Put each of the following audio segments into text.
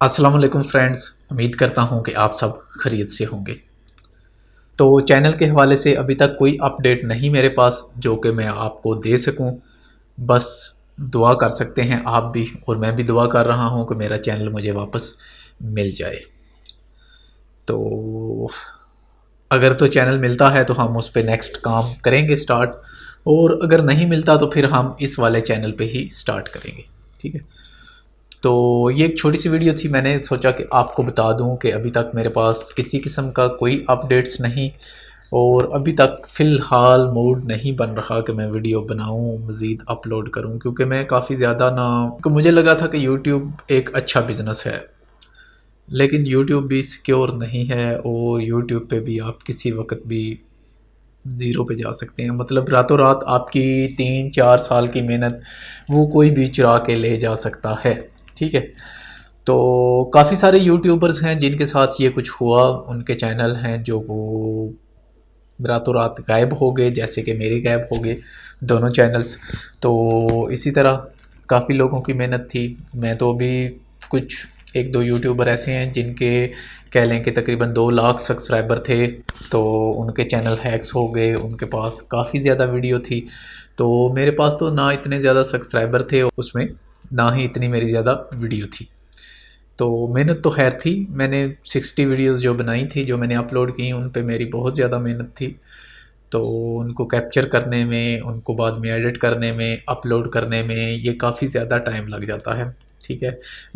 السلام علیکم فرینڈز، امید کرتا ہوں کہ آپ سب خیریت سے ہوں گے۔ تو چینل کے حوالے سے ابھی تک کوئی اپڈیٹ نہیں میرے پاس جو کہ میں آپ کو دے سکوں، بس دعا کر سکتے ہیں آپ بھی، اور میں بھی دعا کر رہا ہوں کہ میرا چینل مجھے واپس مل جائے۔ تو اگر تو چینل ملتا ہے تو ہم اس پہ نیکسٹ کام کریں گے سٹارٹ، اور اگر نہیں ملتا تو پھر ہم اس والے چینل پہ ہی سٹارٹ کریں گے، ٹھیک ہے۔ تو یہ ایک چھوٹی سی ویڈیو تھی، میں نے سوچا کہ آپ کو بتا دوں کہ ابھی تک میرے پاس کسی قسم کا کوئی اپڈیٹس نہیں، اور ابھی تک فی الحال موڈ نہیں بن رہا کہ میں ویڈیو بناؤں مزید اپلوڈ کروں، کیونکہ میں کافی زیادہ کیونکہ مجھے لگا تھا کہ یوٹیوب ایک اچھا بزنس ہے، لیکن یوٹیوب بھی سیکیور نہیں ہے، اور یوٹیوب پہ بھی آپ کسی وقت بھی زیرو پہ جا سکتے ہیں، مطلب راتوں رات آپ کی 3-4 سال کی محنت وہ کوئی بھی چرا کے لے جا سکتا ہے، ٹھیک ہے۔ تو کافی سارے یوٹیوبرز ہیں جن کے ساتھ یہ کچھ ہوا، ان کے چینل ہیں جو وہ راتوں رات غائب ہو گئے، جیسے کہ میرے غائب ہو گئے دونوں چینلز۔ تو اسی طرح کافی لوگوں کی محنت تھی، میں تو ابھی کچھ 1-2 یوٹیوبر ایسے ہیں جن کے کہہ لیں کہ تقریباً 2 لاکھ سبسکرائبر تھے، تو ان کے چینل ہیکس ہو گئے، ان کے پاس کافی زیادہ ویڈیو تھی، تو میرے پاس تو نہ اتنے زیادہ سبسکرائبر تھے اس میں، نہ ہی اتنی میری زیادہ ویڈیو تھی۔ تو محنت تو خیر تھی، میں نے 60 ویڈیوز جو بنائی تھی، جو میں نے اپلوڈ کی، ان پہ میری بہت زیادہ محنت تھی، تو ان کو کیپچر کرنے میں، ان کو بعد میں ایڈٹ کرنے میں، اپلوڈ کرنے میں یہ کافی زیادہ ٹائم لگ جاتا ہے، ٹھیک ہے۔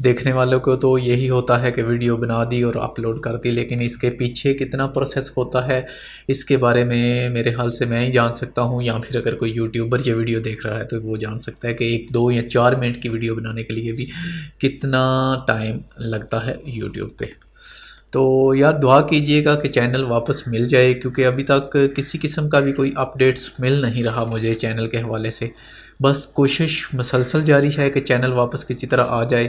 دیکھنے والوں کو تو یہی ہوتا ہے کہ ویڈیو بنا دی اور اپلوڈ کر دی، لیکن اس کے پیچھے کتنا پروسیس ہوتا ہے اس کے بارے میں میرے حال سے میں ہی جان سکتا ہوں، یا پھر اگر کوئی یوٹیوبر یہ ویڈیو دیکھ رہا ہے تو وہ جان سکتا ہے کہ 1-2 یا 4 منٹ کی ویڈیو بنانے کے لیے بھی کتنا ٹائم لگتا ہے یوٹیوب پہ۔ تو یار دعا کیجئے گا کہ چینل واپس مل جائے، کیونکہ ابھی تک کسی قسم کا بھی کوئی اپڈیٹس مل نہیں رہا مجھے چینل کے حوالے سے، بس کوشش مسلسل جاری ہے کہ چینل واپس کسی طرح آ جائے،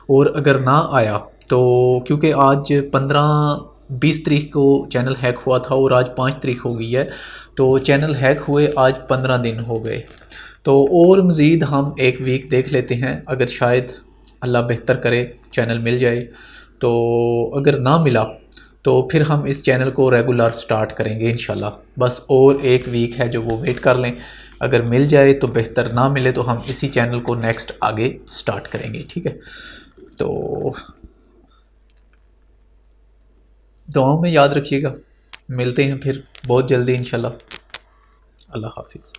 اور اگر نہ آیا تو کیونکہ آج 20 تاریخ کو چینل ہیک ہوا تھا، اور آج 5 تاریخ ہو گئی ہے، تو چینل ہیک ہوئے آج 15 دن ہو گئے، تو اور مزید ہم 1 ویک دیکھ لیتے ہیں، اگر شاید اللہ بہتر کرے چینل مل جائے، تو اگر نہ ملا تو پھر ہم اس چینل کو ریگولر سٹارٹ کریں گے انشاءاللہ، بس اور 1 ویک ہے جو وہ ویٹ کر لیں، اگر مل جائے تو بہتر، نہ ملے تو ہم اسی چینل کو نیکسٹ آگے سٹارٹ کریں گے، ٹھیک ہے۔ تو دعاؤں میں یاد رکھیے گا، ملتے ہیں پھر بہت جلدی انشاءاللہ۔ اللہ حافظ۔